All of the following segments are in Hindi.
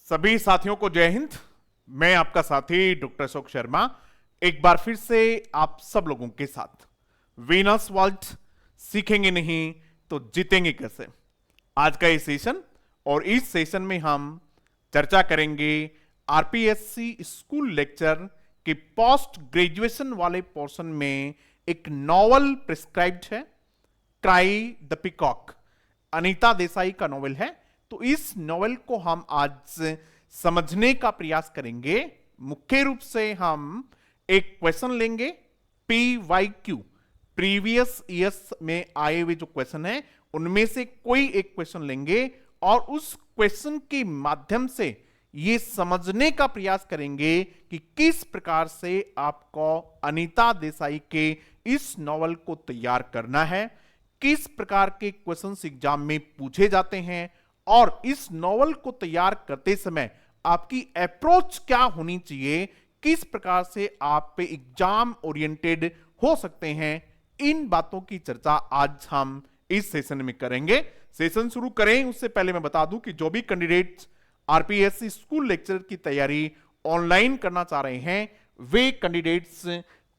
सभी साथियों को जय हिंद। मैं आपका साथी डॉक्टर अशोक शर्मा एक बार फिर से आप सब लोगों के साथ वीनस वर्ल्ड सीखेंगे नहीं तो जीतेंगे कैसे, आज का ये सेशन। और इस सेशन में हम चर्चा करेंगे आरपीएससी स्कूल लेक्चर के पोस्ट ग्रेजुएशन वाले पोर्शन में एक नॉवल प्रिस्क्राइब्ड है, cry the peacock, Anita Desai का नॉवल है। तो इस नॉवल को हम आज समझने का प्रयास करेंगे। मुख्य रूप से हम एक क्वेश्चन लेंगे, PYQ, प्रीवियस ईयर्स में आए हुए जो क्वेश्चन है उनमें से कोई एक क्वेश्चन लेंगे और उस क्वेश्चन के माध्यम से ये समझने का प्रयास करेंगे कि किस प्रकार से आपको अनीता देसाई के इस नॉवल को तैयार करना है, किस प्रकार के क्वेश्चंस एग्जाम में पूछे जाते हैं और इस नॉवल को तैयार करते समय आपकी अप्रोच क्या होनी चाहिए, किस प्रकार से आप पे एग्जाम ओरिएंटेड हो सकते हैं। इन बातों की चर्चा आज हम इस सेशन में करेंगे। सेशन शुरू करें उससे पहले मैं बता दूं कि जो भी कैंडिडेट्स आरपीएससी स्कूल लेक्चर की तैयारी ऑनलाइन करना चाह रहे हैं वे कैंडिडेट्स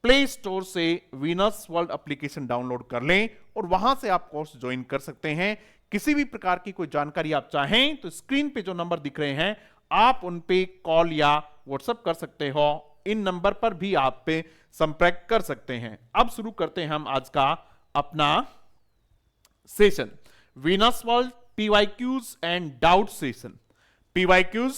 प्ले स्टोर से वीनस वर्ल्ड एप्लीकेशन डाउनलोड कर लें और वहां से आप कोर्स ज्वाइन कर सकते हैं। किसी भी प्रकार की कोई जानकारी आप चाहें तो स्क्रीन पे जो नंबर दिख रहे हैं आप उन पे कॉल या व्हाट्सएप कर सकते हो, इन नंबर पर भी आप पे संपर्क कर सकते हैं। अब शुरू करते हैं हम आज का अपना session, Venus world PYQs and doubt session. PYQs,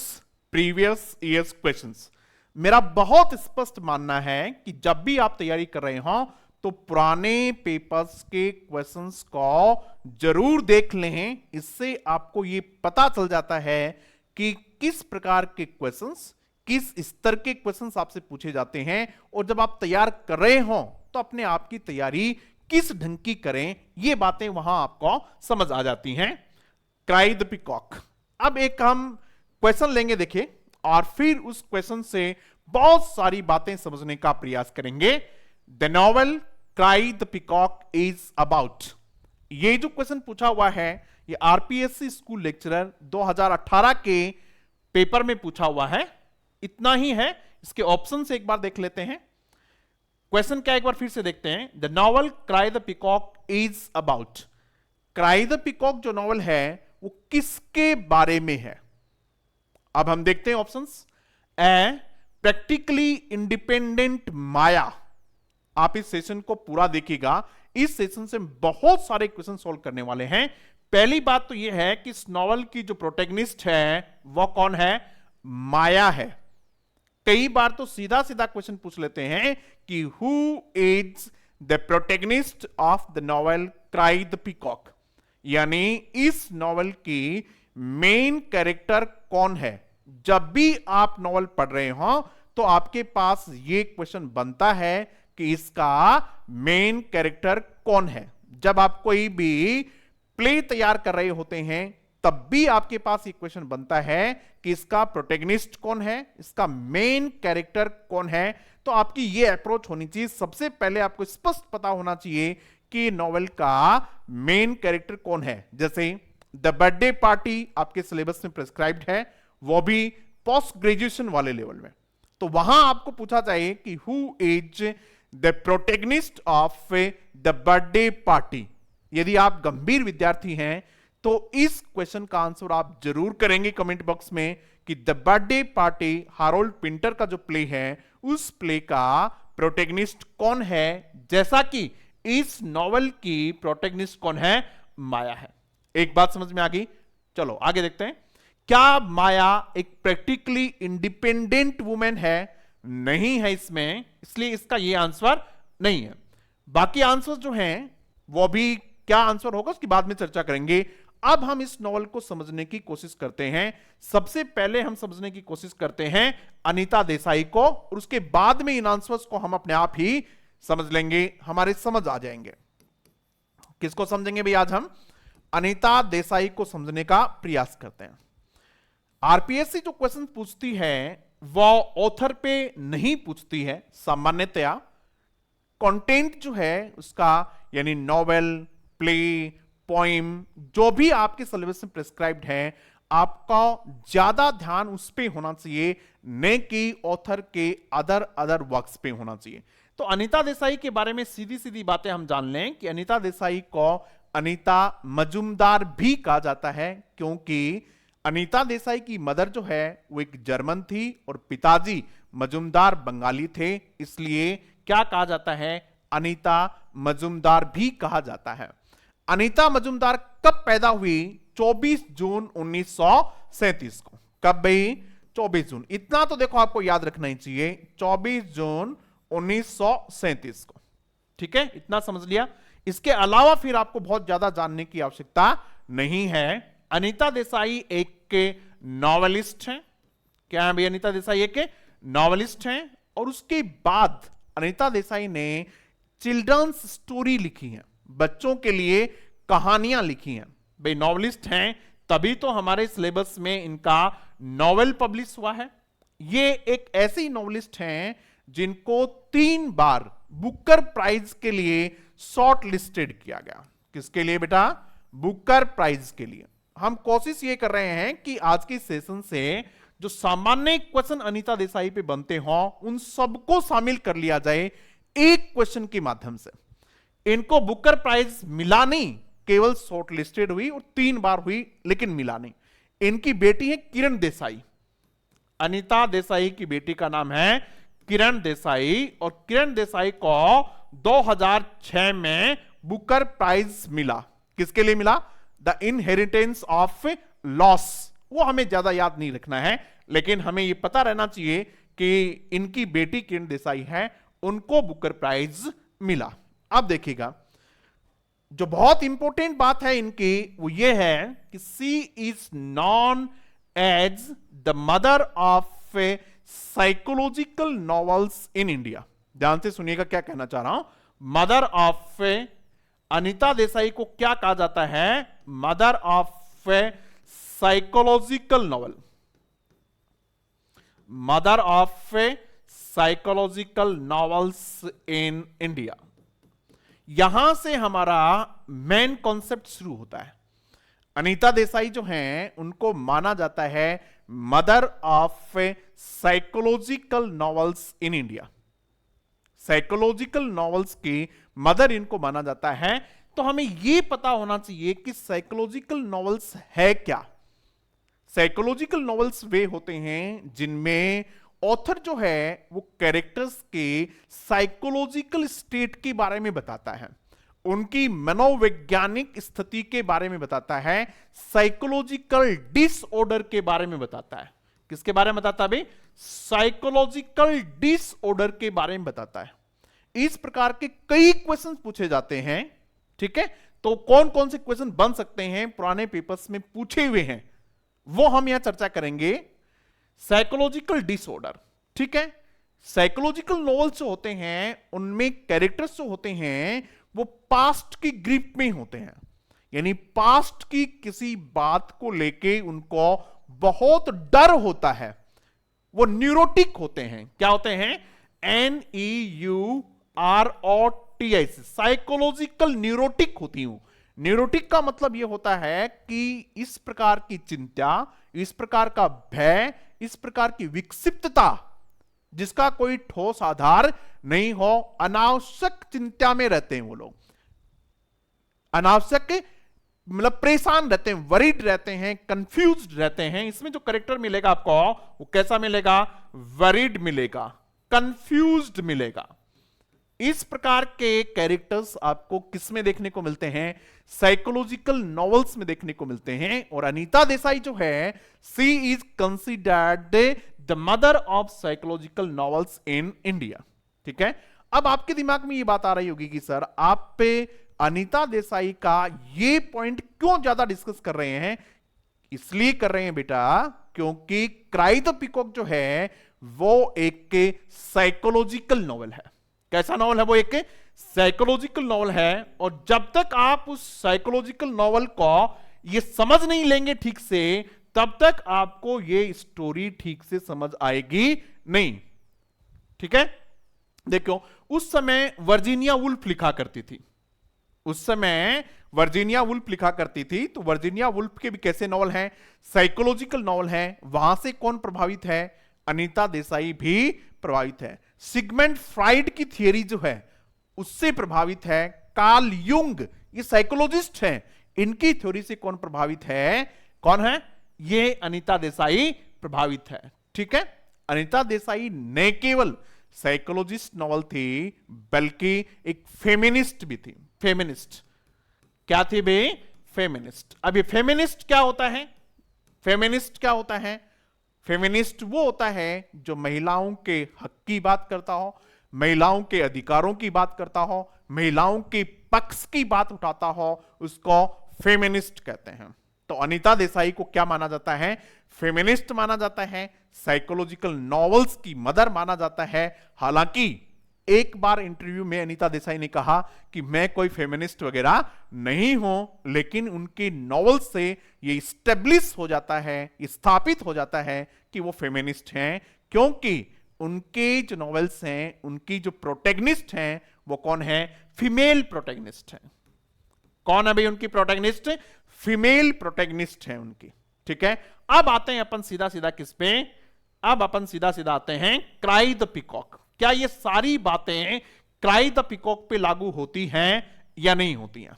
previous years questions. मेरा बहुत स्पष्ट मानना है कि जब भी आप तैयारी कर रहे हो तो पुराने पेपर्स के क्वेश्चंस को जरूर देख लें। इससे आपको ये पता चल जाता है कि किस प्रकार के क्वेश्चंस, किस स्तर के क्वेश्चंस आपसे पूछे जाते हैं और जब आप तैयार कर रहे हो तो अपने आप की तैयारी किस ढंग की करें, ये बातें वहां आपको समझ आ जाती हैं। Cry the peacock. अब एक हम क्वेश्चन लेंगे देखिए और फिर उस क्वेश्चन से बहुत सारी बातें समझने का प्रयास करेंगे। The novel cry the peacock is about. ये जो क्वेश्चन पूछा हुआ है ये आरपीएससी स्कूल लेक्चरर 2018 के पेपर में पूछा हुआ है। इतना ही है, इसके ऑप्शन से एक बार देख लेते हैं। क्वेश्चन क्या एक बार फिर से देखते हैं। The novel cry the peacock is about. Cry the peacock जो नॉवल है वो किसके बारे में है? अब हम देखते हैं ऑप्शंस। ए प्रैक्टिकली इंडिपेंडेंट माया। आप इस सेशन को पूरा देखिएगा, इस सेशन से बहुत सारे क्वेश्चन सॉल्व करने वाले हैं। पहली बात तो यह है कि इस नॉवल की जो प्रोटैगनिस्ट है वो कौन है? माया है। कई बार तो सीधा सीधा क्वेश्चन पूछ लेते हैं कि who is the protagonist of the novel cry the peacock, यानी इस नॉवल की मेन कैरेक्टर कौन है। जब भी आप नॉवल पढ़ रहे हो तो आपके पास ये क्वेश्चन बनता है कि इसका मेन कैरेक्टर कौन है। जब आप कोई भी प्ले तैयार कर रहे होते हैं तब भी आपके पास ये क्वेश्चन बनता है कि इसका प्रोटैगनिस्ट कौन है, इसका मेन कैरेक्टर कौन है। तो आपकी ये अप्रोच होनी चाहिए। सबसे पहले आपको स्पष्ट पता होना चाहिए कि नॉवेल का मेन कैरेक्टर कौन है। जैसे द बर्थडे पार्टी आपके सिलेबस में प्रिस्क्राइब्ड है, वो भी पोस्ट ग्रेजुएशन वाले लेवल में। तो वहां आपको पूछा जाए कि who is the protagonist of the birthday party. यदि आप गंभीर विद्यार्थी हैं तो इस क्वेश्चन का आंसर आप जरूर करेंगे कमेंट बॉक्स में कि the birthday party Harold Pinter का जो प्ले है उस प्ले का प्रोटैगनिस्ट कौन है, जैसा कि इस नॉवेल की प्रोटैगनिस्ट कौन है? माया है। एक बात समझ में आ गई? चलो आगे देखते हैं। क्या माया एक प्रैक्टिकली इंडिपेंडेंट वुमेन है? नहीं है इसमें, इसलिए इसका ये आंसर नहीं है। बाकी आंसर जो हैं वो भी क्या आंसर होगा उसकी बाद में चर्चा करेंगे। अब हम इस नॉवल को समझने की कोशिश करते हैं। सबसे पहले हम समझने की कोशिश करते हैं अनीता देसाई को और उसके बाद में इन आंसर्स को हम अपने आप ही समझ लेंगे, हमारे समझ आ जाएंगे। किसको समझेंगे भाई? आज हम अनीता देसाई को समझने का प्रयास करते हैं। आरपीएससी जो क्वेश्चन पूछती है वो ऑथर पे नहीं पूछती है सामान्यतया। कंटेंट जो है उसका, यानी नॉवेल, प्ले, पोइम, जो भी आपके सिलेबस में प्रिस्क्राइब्ड है आपका ज्यादा ध्यान उस पे होना चाहिए, न कि ऑथर के अदर वर्क्स पे होना चाहिए। तो अनीता देसाई के बारे में सीधी सीधी बातें हम जान लें कि अनीता देसाई को अनीता मजुमदार भी कहा जाता है, क्योंकि अनीता देसाई की मदर जो है वो एक जर्मन थी और पिताजी मजुमदार बंगाली थे, इसलिए क्या कहा जाता है, अनीता मजुमदार भी कहा जाता है। अनीता मजुमदार कब पैदा हुई? 24 जून 1937 को। कब भाई? 24 जून। इतना तो देखो आपको याद रखना ही चाहिए, 24 जून 1937 को। ठीक है, इतना समझ लिया। इसके अलावा फिर आपको बहुत ज्यादा जानने की आवश्यकता नहीं है। अनीता देसाई एक नॉवेलिस्ट हैं। क्या है भाई? अनीता देसाई एक नॉवेलिस्ट हैं, और उसके बाद अनीता देसाई ने चिल्ड्रंस स्टोरी लिखी है, बच्चों के लिए कहानियां लिखी हैं। भाई नॉवेलिस्ट हैं तभी तो हमारे सिलेबस में इनका नॉवेल पब्लिश हुआ है। ये एक ऐसे नॉवेलिस्ट हैं जिनको 3 बार बुकर प्राइज के लिए शॉर्ट लिस्टेड किया गया। किसके लिए बेटा? बुकर प्राइज के लिए। हम कोशिश ये कर रहे हैं कि आज के सेशन से जो सामान्य क्वेश्चन अनीता देसाई पे बनते हों उन सबको शामिल कर लिया जाए एक क्वेश्चन के माध्यम से। इनको बुकर प्राइज मिला नहीं, केवल शॉर्ट लिस्टेड हुई और 3 बार हुई, लेकिन मिला नहीं। इनकी बेटी है किरण देसाई। अनीता देसाई की बेटी का नाम है किरण देसाई, और किरण देसाई को 2006 में बुकर प्राइज मिला। किसके लिए मिला? The inheritance of loss. वो हमें ज्यादा याद नहीं रखना है, लेकिन हमें यह पता रहना चाहिए कि इनकी बेटी किरण देसाई है, उनको बुकर प्राइज मिला। अब देखिएगा, जो बहुत इंपॉर्टेंट बात है इनकी वो ये है कि she is known as the mother of psychological novels in India. ध्यान से सुनिएगा क्या कहना चाह रहा हूं। मदर ऑफ अनीता देसाई को क्या कहा जाता है? Mother of psychological novel. Mother of psychological novels in India. यहां से हमारा मेन कॉन्सेप्ट शुरू होता है। अनीता देसाई जो हैं उनको माना जाता है mother of psychological novels in India. Psychological novels की मदर इनको माना जाता है। तो हमें यह पता होना चाहिए कि साइकोलॉजिकल नॉवेल्स है क्या। साइकोलॉजिकल नॉवेल्स वे होते हैं जिनमें ऑथर जो है वो कैरेक्टर्स के साइकोलॉजिकल स्टेट के बारे में बताता है, उनकी मनोवैज्ञानिक स्थिति के बारे में बताता है, साइकोलॉजिकल डिसऑर्डर के बारे में बताता है। किसके बारे में बताता है भाई? साइकोलॉजिकल डिसऑर्डर के बारे में बताता है। इस प्रकार के कई क्वेश्चन पूछे जाते हैं। ठीक है, तो कौन कौन से क्वेश्चन बन सकते हैं पुराने पेपर्स में पूछे हुए हैं वो हम यहां चर्चा करेंगे। साइकोलॉजिकल डिसऑर्डर, ठीक है। साइकोलॉजिकल नॉवेल्स जो होते हैं उनमें कैरेक्टर्स जो होते हैं वो पास्ट की ग्रिप में होते हैं, यानी पास्ट की किसी बात को लेके उनको बहुत डर होता है। वो न्यूरोटिक होते हैं। क्या होते हैं? NEUROTIC, साइकोलॉजिकल न्यूरोटिक होती हूं। न्यूरोटिक का मतलब यह होता है कि इस प्रकार की चिंता, इस प्रकार का भय, इस प्रकार की विक्षिप्तता जिसका कोई ठोस आधार नहीं हो, अनावश्यक चिंता में रहते हैं वो लोग, अनावश्यक मतलब परेशान रहते हैं, वरीड रहते हैं, कंफ्यूज्ड रहते हैं। इसमें जो कैरेक्टर मिलेगा आपको वो कैसा मिलेगा? वरीड मिलेगा, कंफ्यूज्ड मिलेगा। इस प्रकार के कैरेक्टर्स आपको किस में देखने को मिलते हैं? साइकोलॉजिकल नॉवेल्स में देखने को मिलते हैं। और अनीता देसाई जो है she is considered the mother of psychological novels in India. ठीक है, अब आपके दिमाग में ये बात आ रही होगी कि सर आप पे अनीता देसाई का ये पॉइंट क्यों ज्यादा डिस्कस कर रहे हैं? इसलिए कर रहे हैं बेटा क्योंकि क्राई द पीकॉक जो है वो एक साइकोलॉजिकल नॉवेल है। कैसा नॉवेल है? वो एक साइकोलॉजिकल नॉवेल है। और जब तक आप उस साइकोलॉजिकल नॉवेल को ये समझ नहीं लेंगे ठीक से, तब तक आपको ये स्टोरी ठीक से समझ आएगी नहीं। ठीक है, देखो उस समय वर्जीनिया वुल्फ लिखा करती थी। उस समय वर्जीनिया वुल्फ लिखा करती थी, तो वर्जीनिया वुल्फ के भी कैसे नॉवल हैं, साइकोलॉजिकल नॉवल हैं। वहां से कौन प्रभावित है, अनीता देसाई भी प्रभावित है। सिगमंड फ्राइड की थियरी जो है उससे प्रभावित है। कार्ल युंग, ये साइकोलॉजिस्ट हैं, इनकी थ्योरी से कौन प्रभावित है, कौन है, ये अनीता देसाई प्रभावित है। ठीक है, अनीता देसाई न केवल साइकोलॉजिस्ट नॉवल थी बल्कि एक फेमिनिस्ट भी थी। फेमिनिस्ट क्या थी बे, फेमिनिस्ट। अब ये फेमिनिस्ट क्या होता है, फेमिनिस्ट क्या होता है, फेमिनिस्ट वो होता है जो महिलाओं के हक की बात करता हो, महिलाओं के अधिकारों की बात करता हो, महिलाओं के पक्ष की बात उठाता हो, उसको फेमिनिस्ट कहते हैं। तो अनीता देसाई को क्या माना जाता है, फेमिनिस्ट माना जाता है, साइकोलॉजिकल नॉवेल्स की मदर माना जाता है। हालांकि एक बार इंटरव्यू में अनीता देसाई ने कहा कि मैं कोई फेमिनिस्ट वगैरह नहीं हूं, लेकिन उनके नॉवेल्स से ये स्टेब्लिश हो जाता है, स्थापित हो जाता है कि वो फेमिनिस्ट हैं, क्योंकि उनके जो नॉवेल्स हैं, उनकी जो प्रोटैगनिस्ट हैं वो कौन है, फीमेल प्रोटैगनिस्ट है। कौन है भाई उनकी प्रोटैगनिस्ट, फीमेल प्रोटैगनिस्ट है उनकी। ठीक है, अब आते हैं अपन सीधा सीधा किस पे, अब अपन सीधा सीधा आते हैं क्राई द पीकॉक। क्या ये सारी बातें क्राई द पीकॉक पे लागू होती हैं या नहीं होती हैं।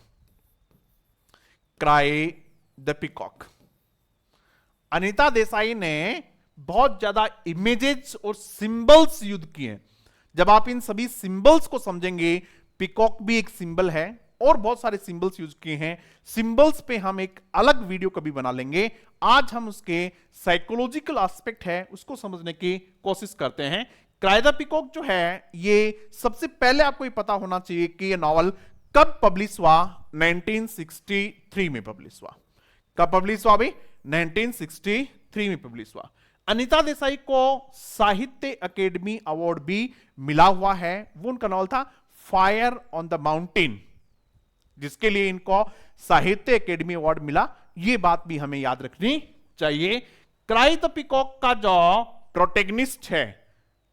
Cry the peacock, Anita Desai ने बहुत ज्यादा इमेजेस और सिंबल्स यूज किए। जब आप इन सभी सिंबल्स को समझेंगे, पीकॉक भी एक सिंबल है और बहुत सारे सिंबल्स यूज किए हैं। सिंबल्स पे हम एक अलग वीडियो कभी बना लेंगे। आज हम उसके साइकोलॉजिकल एस्पेक्ट है उसको समझने की कोशिश करते हैं। क्राई द पीकॉक जो है, ये सबसे पहले आपको ये पता होना चाहिए कि ये नॉवल कब पब्लिश हुआ, 1963 में पब्लिश हुआ। कब पब्लिश हुआ भाई, 1963 में पब्लिश हुआ। अनीता देसाई को साहित्य अकेडमी अवार्ड भी मिला हुआ है। वो उनका नॉवल था फायर ऑन द माउंटेन, जिसके लिए इनको साहित्य अकेडमी अवार्ड मिला। ये बात भी हमें याद रखनी चाहिए। क्राई द पीकॉक का जो प्रोटैगनिस्ट है,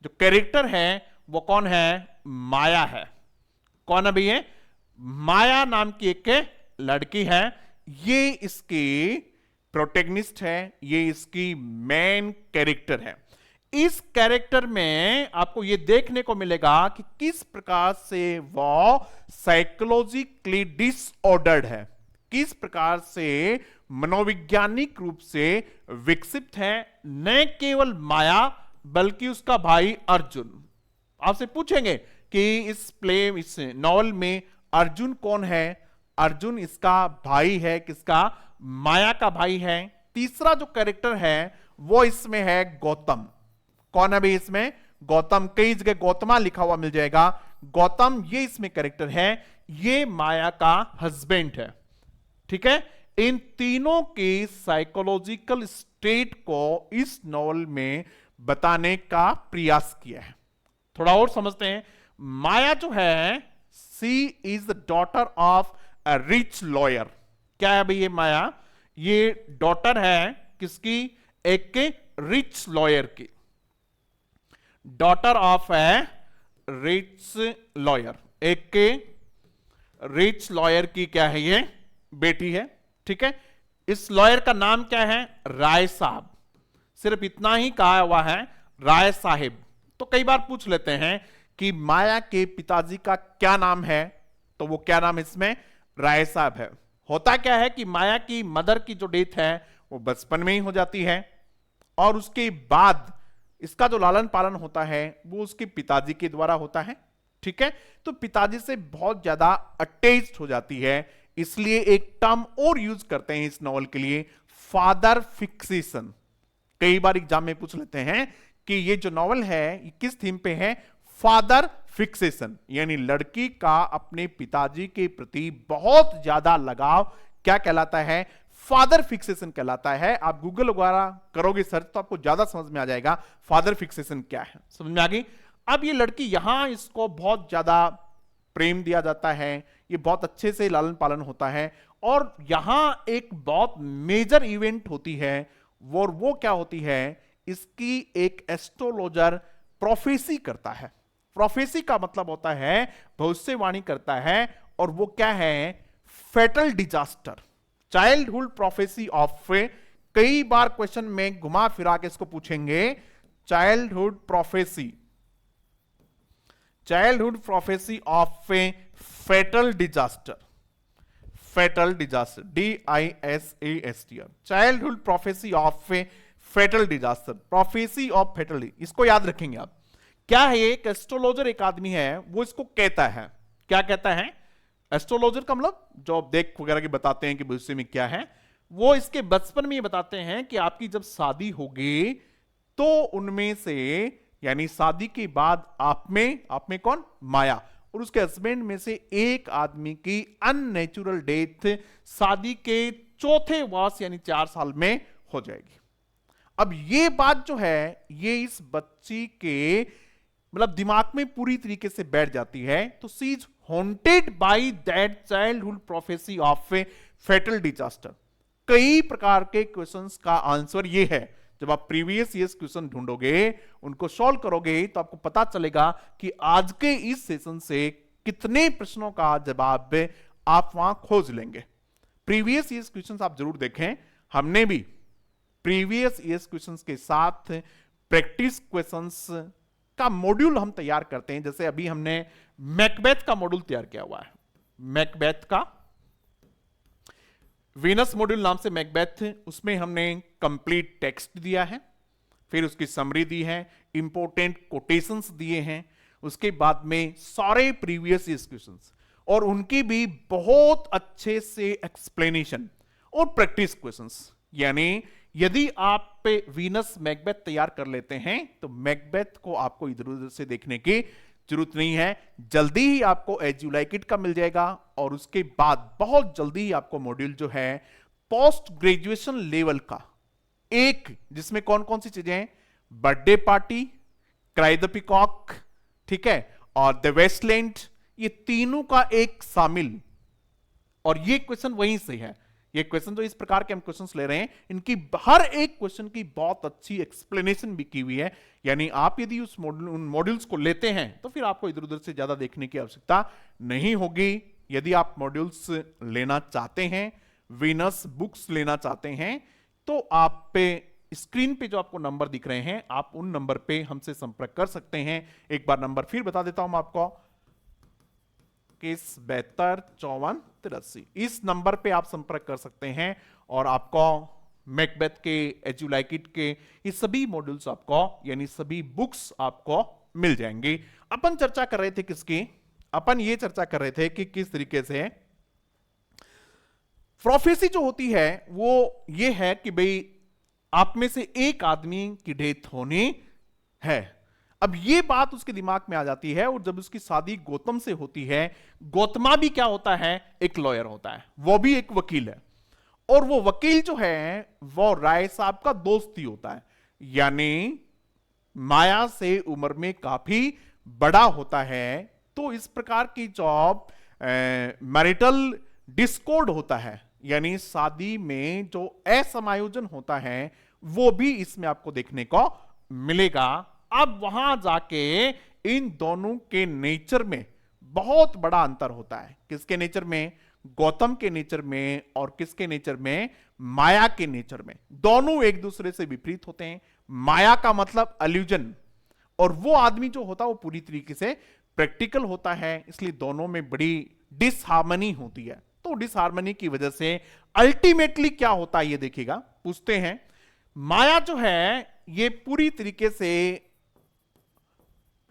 जो कैरेक्टर है, वो कौन है, माया है। कौन है भैया, माया नाम की एक लड़की है। ये इसकी प्रोटैगनिस्ट है, ये इसकी मेन कैरेक्टर है। इस कैरेक्टर में आपको यह देखने को मिलेगा कि किस प्रकार से वो साइकोलॉजिकली डिसऑर्डर्ड है, किस प्रकार से मनोवैज्ञानिक रूप से विकसित है। न केवल माया बल्कि उसका भाई अर्जुन। आपसे पूछेंगे कि इस नॉवल में अर्जुन कौन है, अर्जुन इसका भाई है, किसका, माया का भाई है। तीसरा जो कैरेक्टर है वो इसमें है गौतम। कौन है भाई इसमें, गौतम। कई जगह गौतमा लिखा हुआ मिल जाएगा। गौतम ये इसमें कैरेक्टर है, ये माया का हस्बैंड है। ठीक है, इन तीनों के साइकोलॉजिकल स्टेट को इस नॉवल में बताने का प्रयास किया है। थोड़ा और समझते हैं। माया जो है, she is the daughter of a rich lawyer. क्या है भाई ये माया, ये डॉटर है किसकी, एक के रिच लॉयर की, daughter of A rich lawyer, एक के रिच लॉयर की क्या है, ये बेटी है। ठीक है, इस लॉयर का नाम क्या है, राय साहब। सिर्फ इतना ही कहा हुआ है, राय साहिब। तो कई बार पूछ लेते हैं कि माया के पिताजी का क्या नाम है, तो वो क्या नाम इसमें, राय साहब है। होता क्या है कि माया की मदर की जो डेथ है वो बचपन में ही हो जाती है, और उसके बाद इसका जो लालन पालन होता है वो उसके पिताजी के द्वारा होता है। ठीक है, तो पिताजी से बहुत ज्यादा अटैच्ड हो जाती है, इसलिए एक टर्म और यूज करते हैं इस नॉवल के लिए, फादर फिक्सेशन। कई बार एग्जाम में पूछ लेते हैं कि ये जो नॉवल है ये किस थीम पे है, फादर फिक्सेशन, यानी लड़की का अपने पिताजी के प्रति बहुत ज्यादा लगाव क्या कहलाता है, फादर फिक्सेशन कहलाता है। आप गूगल वगैरह करोगे सर्च तो आपको ज्यादा समझ में आ जाएगा फादर फिक्सेशन क्या है, समझ में आ गई। अब ये लड़की यहां, इसको बहुत ज्यादा प्रेम दिया जाता है, ये बहुत अच्छे से लालन पालन होता है, और यहां एक बहुत मेजर इवेंट होती है। वो क्या होती है, इसकी एक एस्ट्रोलॉजर प्रोफेसी करता है। प्रोफेसी का मतलब होता है भविष्यवाणी करता है, और वो क्या है, fatal disaster, childhood prophecy of, कई बार क्वेश्चन में घुमा फिरा के इसको पूछेंगे, childhood prophecy of fatal disaster, DISASTR, childhood prophecy of fatal disaster, prophecy of fatal, इसको याद रखेंगे आप। क्या है ये? एक एस्ट्रोलॉजर एक आदमी है, वो इसको कहता है, क्या कहता है? एस्ट्रोलॉजर का मतलब जो आप देख वगैरह के बताते हैं कि भविष्य में क्या है, वो इसके बचपन में ये बताते हैं कि आपकी जब शादी होगी तो उनमें से, यानी शादी के बाद आप में कौन? माया, और उसके हस्बैंड में से एक आदमी की अननेचुरल डेथ शादी के चौथे वर्ष यानी 4 साल में हो जाएगी। अब ये बात जो है ये इस बच्ची के मतलब दिमाग में पूरी तरीके से बैठ जाती है, तो she is haunted by that childhood prophecy of fatal disaster. कई प्रकार के क्वेश्चंस का आंसर ये है। जब आप प्रीवियस ईयर्स क्वेश्चन ढूंढोगे, उनको सॉल्व करोगे, तो आपको पता चलेगा कि आज के इस सेशन से कितने प्रश्नों का जवाब आप वहां खोज लेंगे। प्रीवियस ईयर्स क्वेश्चंस आप जरूर देखें, हमने भी प्रीवियस ईयर्स क्वेश्चंस के साथ प्रैक्टिस क्वेश्चंस का मॉड्यूल हम तैयार करते हैं। जैसे अभी हमने मैकबेथ का मॉड्यूल तैयार किया हुआ है, मैकबेथ का वीनस मॉड्यूल नाम से मैकबेथ, उसमें हमने कंप्लीट टेक्स्ट दिया है, फिर उसकी समरी दी है, इंपॉर्टेंट कोटेशंस दिए हैं, उसके बाद में सारे प्रीवियस ईयर्स क्वेश्चंस और उनकी भी बहुत अच्छे से एक्सप्लेनेशन और प्रैक्टिस क्वेश्चंस। यानी यदि आप पे वीनस मैकबेथ तैयार कर लेते हैं तो मैकबेथ को आपको इधर उधर से देखने की जरूरत नहीं है, जल्दी ही आपको एज यू लाइक इट का मिल जाएगा। और उसके बाद बहुत जल्दी ही आपको मॉड्यूल जो है पोस्ट ग्रेजुएशन लेवल का एक, जिसमें कौन कौन सी चीजें हैं? Birthday party, cry the peacock, ठीक है, और द वेस्टलैंड, ये तीनों का एक शामिल। और ये क्वेश्चन वहीं से है, ये क्वेश्चन जो इस प्रकार के हम क्वेश्चंस ले रहे हैं, इनकी हर एक क्वेश्चन की बहुत अच्छी एक्सप्लेनेशन भी की हुई है। यानी आप यदि उन मॉड्यूल्स को लेते हैं तो फिर आपको इधर उधर से ज्यादा देखने की आवश्यकता नहीं होगी। यदि आप मॉड्यूल्स लेना चाहते हैं, वीनस बुक्स लेना चाहते हैं, तो आप पे स्क्रीन पे जो आपको नंबर दिख रहे हैं, आप उन नंबर पे हमसे संपर्क कर सकते हैं। एक बार नंबर फिर बता देता हूं आपको, 715483, इस नंबर पे आप संपर्क कर सकते हैं और आपको मैकबेथ के, एज यू लाइक इट के ये सभी मॉड्यूल्स आपको, यानी सभी बुक्स आपको मिल जाएंगी। अपन चर्चा कर रहे थे किसकी? अपन ये चर्चा कर रहे थे कि किस तरीके से प्रोफेसी जो होती है वो ये है कि भाई आप में से एक आदमी की डेथ होनी है। अब ये बात उसके दिमाग में आ जाती है, और जब उसकी शादी गौतम से होती है, गौतमा भी क्या होता है? एक लॉयर होता है, वो भी एक वकील है, और वो वकील जो है वो राय साहब का दोस्त ही होता है, यानी माया से उम्र में काफी बड़ा होता है। तो इस प्रकार की जॉब मैरिटल डिस्कॉर्ड होता है, यानी शादी में जो असमायोजन होता है वो भी इसमें आपको देखने को मिलेगा। अब वहां जाके इन दोनों के नेचर में बहुत बड़ा अंतर होता है। किसके नेचर में? गौतम के नेचर में, और किसके नेचर में? माया के नेचर में। दोनों एक दूसरे से विपरीत होते हैं। माया का मतलब अल्यूजन, और वो आदमी जो होता है वो पूरी तरीके से प्रैक्टिकल होता है, इसलिए दोनों में बड़ी डिसहार्मनी होती है। तो डिसहार्मनी की वजह से अल्टीमेटली क्या होता है ये देखिएगा, पूछते हैं। माया जो है ये पूरी तरीके से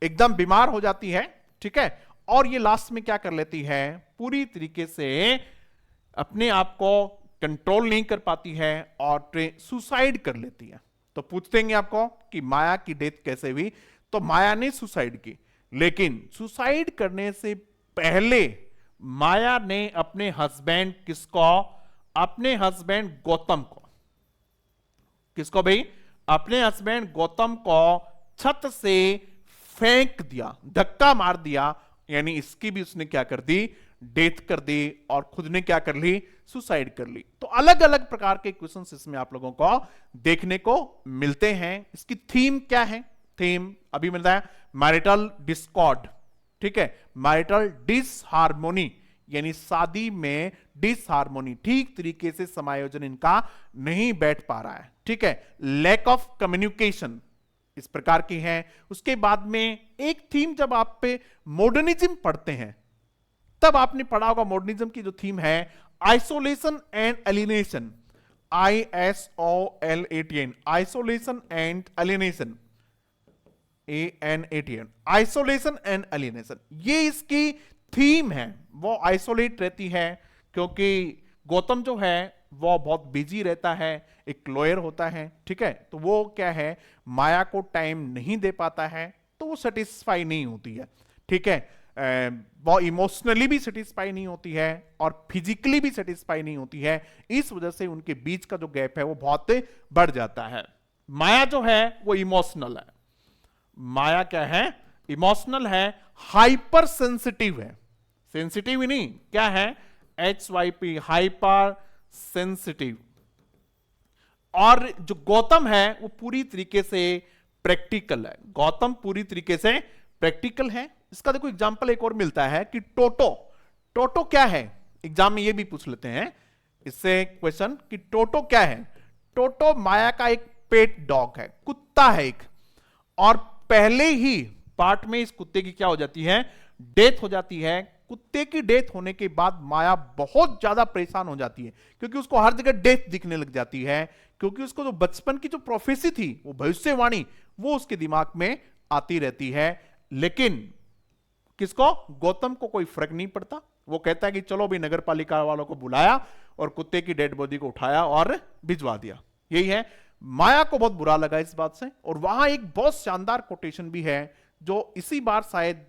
एकदम बीमार हो जाती है, ठीक है, और ये लास्ट में क्या कर लेती है? पूरी तरीके से अपने आप को कंट्रोल नहीं कर पाती है और सुसाइड कर लेती है। तो पूछते हैं आपको कि माया की डेथ कैसे हुई? तो माया ने सुसाइड की, लेकिन सुसाइड करने से पहले माया ने अपने हस्बैंड, किसको? अपने हस्बैंड गौतम को, किसको भाई? अपने हस्बैंड गौतम को छत से फेंक दिया, धक्का मार दिया, यानी इसकी भी उसने क्या कर दी? डेथ कर दी, और खुद ने क्या कर ली? सुसाइड कर ली। तो अलग अलग प्रकार के क्वेश्चंस इसमें आप लोगों को देखने को मिलते हैं। इसकी थीम क्या है? थीम अभी मिलता है मैरिटल डिस्कॉर्ड, ठीक है, मैरिटल डिसहार्मोनी, यानी शादी में डिसहार्मोनी, ठीक तरीके से समायोजन इनका नहीं बैठ पा रहा है, ठीक है, लैक ऑफ कम्युनिकेशन इस प्रकार की है। उसके बाद में एक थीम जब आप पे मॉडर्निज्म पढ़ते हैं तब आपने पढ़ा होगा, मॉडर्निज्म की जो थीम है isolation and alienation, ISOLATN, isolation and alienation, ANATN, isolation and alienation, ये इसकी थीम है। वो आइसोलेट रहती है क्योंकि गौतम जो है वो बहुत बिजी रहता है, एक लॉयर होता है, ठीक है, तो वो क्या है, माया को टाइम नहीं दे पाता है, तो वो सेटिस्फाई नहीं होती है, ठीक है, वो इमोशनली भी सेटिस्फाई नहीं होती है और फिजिकली भी सेटिस्फाई नहीं होती है। इस वजह से उनके बीच का जो गैप है वो बहुत बढ़ जाता है। माया जो है वो इमोशनल है, माया क्या है, इमोशनल है, हाइपर सेंसिटिव है, सेंसिटिव ही नहीं, क्या है, HYP, हाइपर सेंसिटिव। और जो गौतम है वो पूरी तरीके से प्रैक्टिकल है, गौतम पूरी तरीके से प्रैक्टिकल है। इसका देखो एग्जांपल एक और मिलता है कि टोटो, टोटो क्या है, एग्जाम में ये भी पूछ लेते हैं इससे क्वेश्चन कि टोटो क्या है। टोटो माया का एक पेट डॉग है, कुत्ता है एक, और पहले ही पार्ट में इस कुत्ते की क्या हो जाती है, डेथ हो जाती है। कुत्ते की डेथ होने के बाद माया बहुत ज्यादा परेशान हो जाती है क्योंकि उसको हर जगह डेथ दिखने लग जाती है, क्योंकि उसको जो बचपन की जो प्रोफेसी थी, वो भविष्यवाणी, वो उसके दिमाग में आती रहती है। लेकिन किसको, गौतम को कोई फर्क नहीं पड़ता, वो कहता है कि चलो भी नगर पालिका वालों को बुलाया और कुत्ते की डेड बॉडी को उठाया और भिजवा दिया। यही है, माया को बहुत बुरा लगा इस बात से। और वहां एक बहुत शानदार कोटेशन भी है जो इसी बार शायद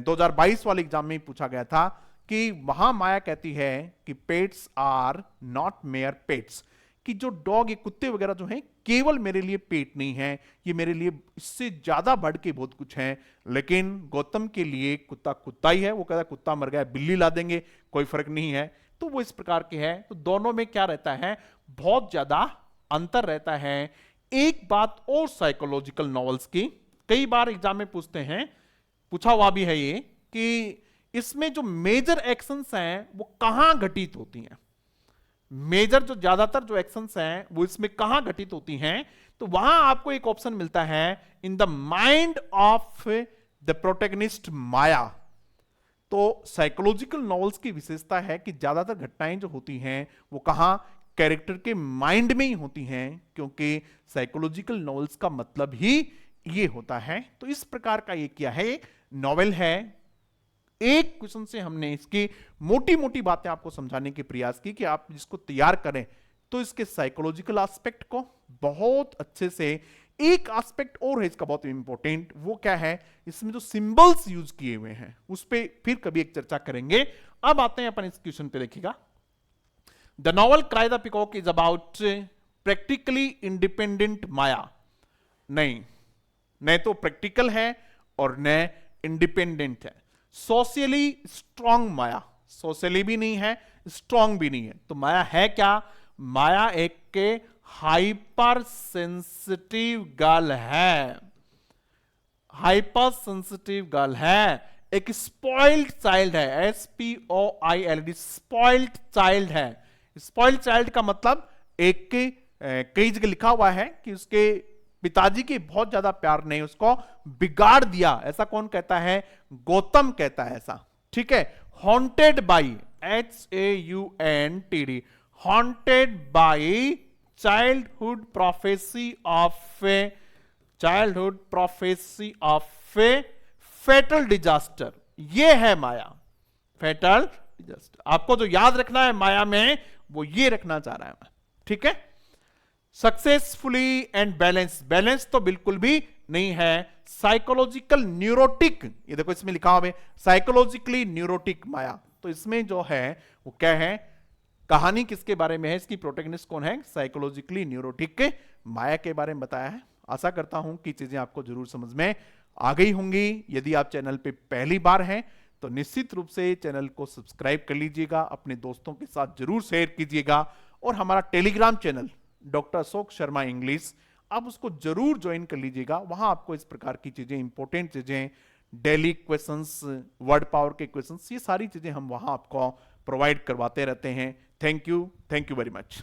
2022 वाले एग्जाम में पूछा गया था, कि वहां माया कहती है कि pets are not mere pets, कि जो डॉग, ये कुत्ते वगैरह जो हैं, केवल मेरे लिए पेट नहीं है, ये मेरे लिए इससे ज्यादा बढ़ के बहुत कुछ है। लेकिन गौतम के लिए कुत्ता कुत्ता ही है, वो कहता है कुत्ता मर गया बिल्ली ला देंगे, कोई फर्क नहीं है। तो वो इस प्रकार के है। तो दोनों में क्या रहता है, बहुत ज्यादा अंतर रहता है। एक बात और साइकोलॉजिकल नॉवेल्स की, कई बार एग्जाम में पूछते हैं, पूछा हुआ भी है ये, कि इसमें जो मेजर एक्शंस हैं वो कहां घटित होती हैं, मेजर जो ज्यादातर जो एक्शंस हैं वो इसमें कहां घटित होती हैं। तो वहां आपको एक ऑप्शन मिलता है, in the mind of the protagonist Maya. तो साइकोलॉजिकल नॉवेल्स की विशेषता है कि ज्यादातर घटनाएं जो होती हैं वो कहां, कैरेक्टर के माइंड में ही होती हैं, क्योंकि साइकोलॉजिकल नॉवेल्स का मतलब ही ये होता है। तो इस प्रकार का ये क्या है, नॉवेल है। एक क्वेश्चन से हमने इसकी मोटी मोटी बातें आपको समझाने के प्रयास की कि आप इसको तैयार करें तो इसके साइकोलॉजिकल एस्पेक्ट को बहुत अच्छे से। एक एस्पेक्ट और है इसका बहुत इंपॉर्टेंट, वो क्या है, इसमें जो सिंबल्स यूज किए हुए हैं उस पर फिर कभी एक चर्चा करेंगे। अब आते हैं अपन इस क्वेश्चन पे, देखिएगा। The novel cry the peacock is about practically independent Maya. नहीं, न तो प्रैक्टिकल है और न इंडिपेंडेंट है। सोशली स्ट्रांग माया, सोशली भी नहीं है, स्ट्रांग भी नहीं है। तो माया है क्या, माया एक के हाइपर सेंसिटिव गर्ल है, हाइपर सेंसिटिव गर्ल है, एक स्पॉइल्ड चाइल्ड है, SPOILD, स्पॉइल्ड चाइल्ड है। स्पॉइल्ड चाइल्ड का मतलब एक के कई जगह लिखा हुआ है कि उसके पिताजी के बहुत ज्यादा प्यार ने उसको बिगाड़ दिया। ऐसा कौन कहता है, गौतम कहता है ऐसा, ठीक है। Haunted by, HAUNTED, haunted by childhood prophecy of fatal disaster. ये है माया, फेटल डिजास्टर। आपको जो याद रखना है माया में, वो ये रखना चाह रहा है मैं, ठीक है। सक्सेसफुली एंड बैलेंस, बैलेंस तो बिल्कुल भी नहीं है। साइकोलॉजिकल न्यूरोटिक, ये देखो इसमें लिखा हुआ है साइकोलॉजिकली न्यूरोटिक माया। तो इसमें जो है वो क्या है, कहानी किसके बारे में है, इसकी प्रोटैगनिस्ट कौन है, साइकोलॉजिकली न्यूरोटिक माया के बारे में बताया है। आशा करता हूं कि चीजें आपको जरूर समझ में आ गई होंगी। यदि आप चैनल पे पहली बार हैं तो निश्चित रूप से चैनल को सब्सक्राइब कर लीजिएगा, अपने दोस्तों के साथ जरूर शेयर कीजिएगा, और हमारा Telegram channel doctor Ashok Sharma English, आप उसको जरूर ज्वाइन कर लीजिएगा। वहां आपको इस प्रकार की चीजें, इंपॉर्टेंट चीजें, डेली क्वेश्चंस, वर्ड पावर के क्वेश्चंस, ये सारी चीजें हम वहां आपको प्रोवाइड करवाते रहते हैं। Thank you very much.